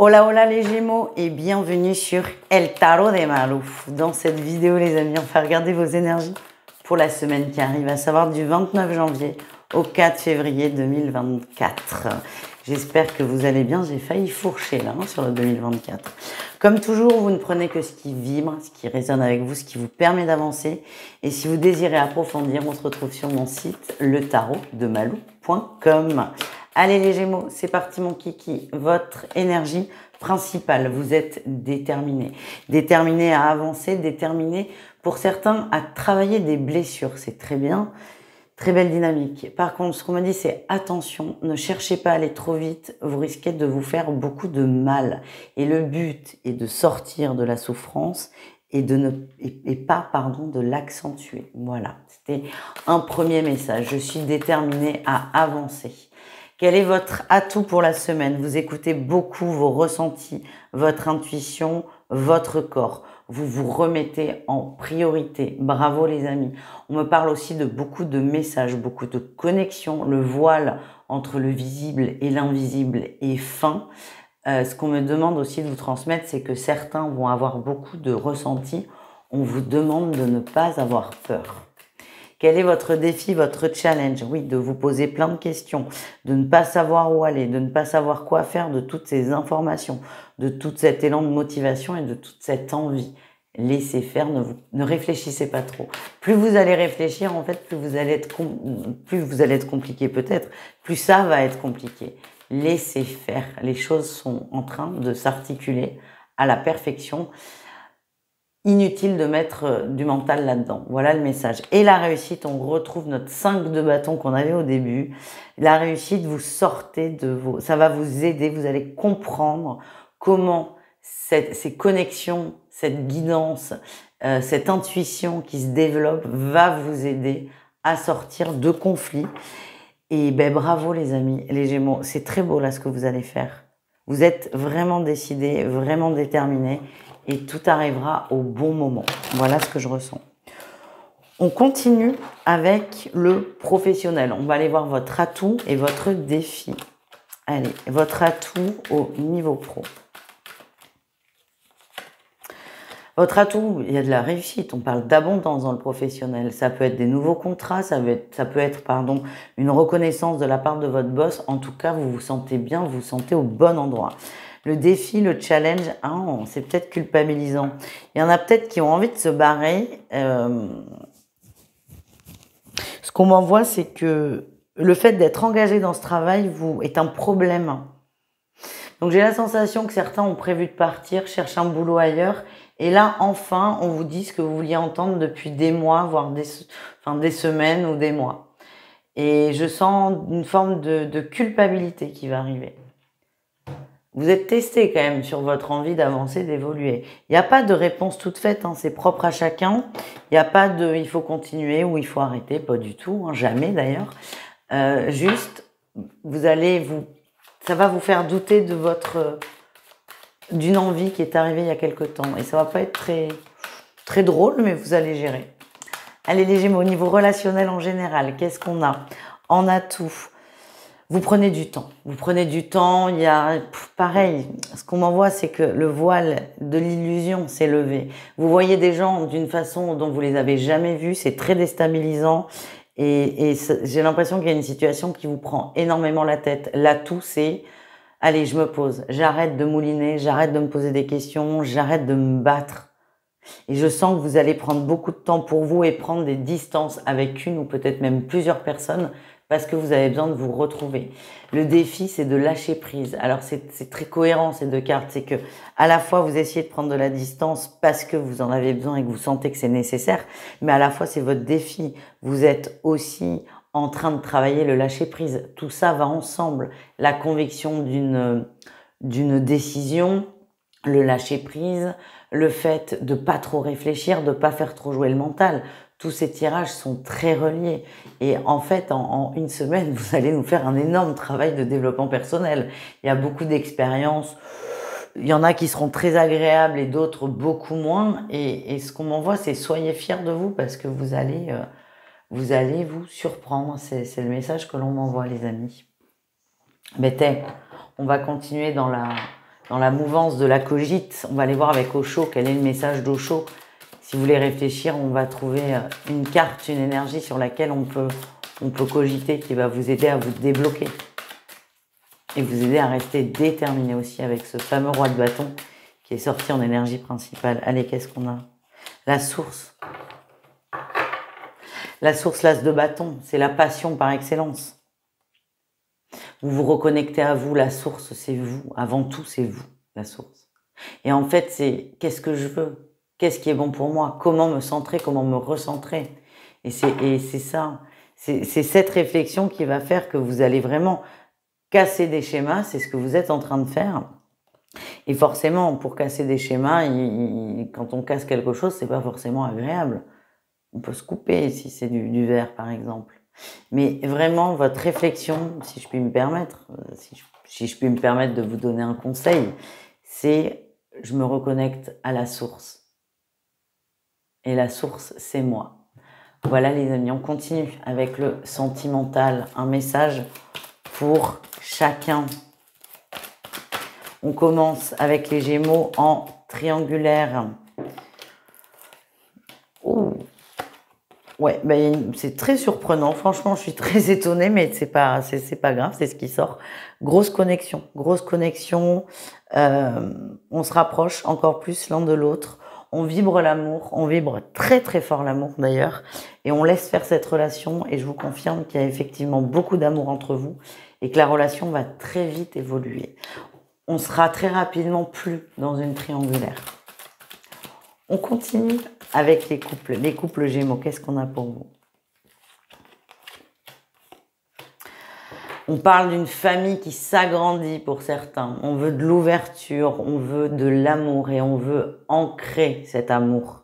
Hola hola les Gémeaux et bienvenue sur El Tarot de Malouf. Dans cette vidéo les amis, on va regarder vos énergies pour la semaine qui arrive, à savoir du 29 janvier au 4 février 2024. J'espère que vous allez bien, j'ai failli fourcher là sur le 2024. Comme toujours, vous ne prenez que ce qui vibre, ce qui résonne avec vous, ce qui vous permet d'avancer. Et si vous désirez approfondir, on se retrouve sur mon site letarotdemalou.com. Allez les Gémeaux, c'est parti mon kiki. Votre énergie principale, vous êtes déterminé. Déterminé à avancer, déterminé pour certains à travailler des blessures. C'est très bien, très belle dynamique. Par contre, ce qu'on m'a dit, c'est attention, ne cherchez pas à aller trop vite, vous risquez de vous faire beaucoup de mal. Et le but est de sortir de la souffrance et pas de l'accentuer. Voilà, c'était un premier message. Je suis déterminée à avancer. Quel est votre atout pour la semaine? Vous écoutez beaucoup vos ressentis, votre intuition, votre corps. Vous vous remettez en priorité. Bravo les amis. On me parle aussi de beaucoup de messages, beaucoup de connexions. Le voile entre le visible et l'invisible est fin. Ce qu'on me demande aussi de vous transmettre, c'est que certains vont avoir beaucoup de ressentis. On vous demande de ne pas avoir peur. Quel est votre défi, votre challenge? Oui, de vous poser plein de questions, de ne pas savoir où aller, de ne pas savoir quoi faire de toutes ces informations, de tout cet élan de motivation et de toute cette envie. Laissez faire, ne réfléchissez pas trop. Plus vous allez réfléchir, en fait, plus vous allez être compliqué peut-être, plus ça va être compliqué. Laissez faire. Les choses sont en train de s'articuler à la perfection. Inutile de mettre du mental là-dedans. Voilà le message. Et la réussite, on retrouve notre 5 de bâton qu'on avait au début. La réussite, vous sortez de vos... Ça va vous aider, vous allez comprendre comment ces connexions, cette guidance, cette intuition qui se développe va vous aider à sortir de conflits. Et ben bravo les amis, les Gémeaux. C'est très beau là ce que vous allez faire. Vous êtes vraiment décidés, vraiment déterminés. Et tout arrivera au bon moment. Voilà ce que je ressens. On continue avec le professionnel. On va aller voir votre atout et votre défi. Allez, votre atout au niveau pro. Votre atout, il y a de la réussite. On parle d'abondance dans le professionnel. Ça peut être des nouveaux contrats, ça peut être une reconnaissance de la part de votre boss. En tout cas, vous vous sentez bien, vous vous sentez au bon endroit. Le défi, le challenge, c'est peut-être culpabilisant. Il y en a peut-être qui ont envie de se barrer. Ce qu'on m'envoie, c'est que le fait d'être engagé dans ce travail est un problème. Donc j'ai la sensation que certains ont prévu de partir, cherchent un boulot ailleurs. Et là, enfin, on vous dit ce que vous vouliez entendre depuis des mois, voire des semaines ou des mois. Et je sens une forme de culpabilité qui va arriver. Vous êtes testé quand même sur votre envie d'avancer, d'évoluer. Il n'y a pas de réponse toute faite, c'est propre à chacun. Il n'y a pas de « il faut continuer » ou « il faut arrêter », pas du tout, jamais d'ailleurs. Juste, ça va vous faire douter de d'une envie qui est arrivée il y a quelque temps. Et ça va pas être très, très drôle, mais vous allez gérer. Allez les Gémeaux, au niveau relationnel en général, qu'est-ce qu'on a? En atout. Vous prenez du temps. Vous prenez du temps. Il y a pareil. Ce qu'on m'envoie, c'est que le voile de l'illusion s'est levé. Vous voyez des gens d'une façon dont vous les avez jamais vus. C'est très déstabilisant. Et j'ai l'impression qu'il y a une situation qui vous prend énormément la tête. L'atout, c'est allez, je me pose. J'arrête de mouliner. J'arrête de me poser des questions. J'arrête de me battre. Et je sens que vous allez prendre beaucoup de temps pour vous et prendre des distances avec une ou peut-être même plusieurs personnes parce que vous avez besoin de vous retrouver. Le défi, c'est de lâcher prise. Alors, c'est très cohérent, ces deux cartes. C'est que, à la fois, vous essayez de prendre de la distance parce que vous en avez besoin et que vous sentez que c'est nécessaire, mais à la fois, c'est votre défi. Vous êtes aussi en train de travailler le lâcher prise. Tout ça va ensemble. La conviction d'une décision, le lâcher prise, le fait de pas trop réfléchir, de pas faire trop jouer le mental. Tous ces tirages sont très reliés. Et en fait, en une semaine, vous allez nous faire un énorme travail de développement personnel. Il y a beaucoup d'expériences. Il y en a qui seront très agréables et d'autres beaucoup moins. Et ce qu'on m'envoie, c'est soyez fiers de vous parce que vous allez vous surprendre. C'est le message que l'on m'envoie, les amis. Mais on va continuer dans dans la mouvance de la cogite. On va aller voir avec Osho quel est le message d'Osho. Si vous voulez réfléchir, on va trouver une carte, une énergie sur laquelle on peut cogiter, qui va vous aider à vous débloquer. Et vous aider à rester déterminé aussi avec ce fameux roi de bâton qui est sorti en énergie principale. Allez, qu'est-ce qu'on a? La source. La source, l'as de bâton, c'est la passion par excellence. Vous vous reconnectez à vous, la source, c'est vous. Avant tout, c'est vous, la source. Et en fait, c'est qu'est-ce que je veux? Qu'est-ce qui est bon pour moi? Comment me centrer? Comment me recentrer? Et c'est ça. C'est cette réflexion qui va faire que vous allez vraiment casser des schémas. C'est ce que vous êtes en train de faire. Et forcément, pour casser des schémas, quand on casse quelque chose, c'est pas forcément agréable. On peut se couper si c'est du verre, par exemple. Mais vraiment, votre réflexion, si je puis me permettre, si je puis me permettre de vous donner un conseil, c'est je me reconnecte à la source. Et la source, c'est moi. Voilà les amis, on continue avec le sentimental. Un message pour chacun. On commence avec les Gémeaux en triangulaire. Oh. Ouais, ben, c'est très surprenant. Franchement, je suis très étonnée, mais c'est pas grave, c'est ce qui sort. Grosse connexion, grosse connexion. On se rapproche encore plus l'un de l'autre. On vibre l'amour, on vibre très très fort l'amour d'ailleurs, et on laisse faire cette relation. Et je vous confirme qu'il y a effectivement beaucoup d'amour entre vous et que la relation va très vite évoluer. On sera très rapidement plus dans une triangulaire. On continue avec les couples Gémeaux. Qu'est-ce qu'on a pour vous? On parle d'une famille qui s'agrandit pour certains. On veut de l'ouverture, on veut de l'amour et on veut ancrer cet amour.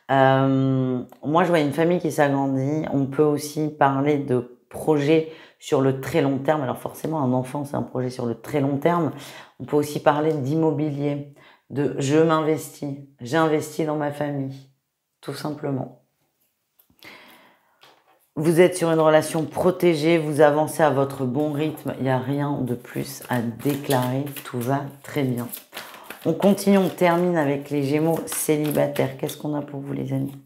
Moi, je vois une famille qui s'agrandit. On peut aussi parler de projets sur le très long terme. Alors forcément, un enfant, c'est un projet sur le très long terme. On peut aussi parler d'immobilier, de je m'investis, j'investis dans ma famille, tout simplement. Vous êtes sur une relation protégée, vous avancez à votre bon rythme, il n'y a rien de plus à déclarer, tout va très bien. On continue, on termine avec les Gémeaux célibataires. Qu'est-ce qu'on a pour vous les amis?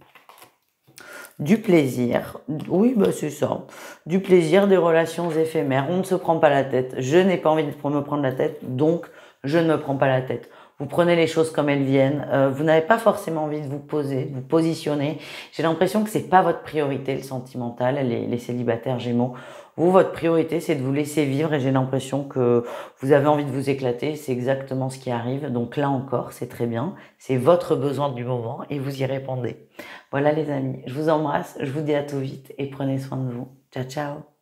Du plaisir, oui bah c'est ça, du plaisir, des relations éphémères, on ne se prend pas la tête, je n'ai pas envie de me prendre la tête, donc je ne me prends pas la tête. Vous prenez les choses comme elles viennent, vous n'avez pas forcément envie de vous poser, de vous positionner. J'ai l'impression que c'est pas votre priorité le sentimental, les célibataires Gémeaux. Vous, votre priorité, c'est de vous laisser vivre et j'ai l'impression que vous avez envie de vous éclater. C'est exactement ce qui arrive. Donc là encore, c'est très bien. C'est votre besoin du moment et vous y répondez. Voilà les amis, je vous embrasse, je vous dis à tout vite et prenez soin de vous. Ciao, ciao.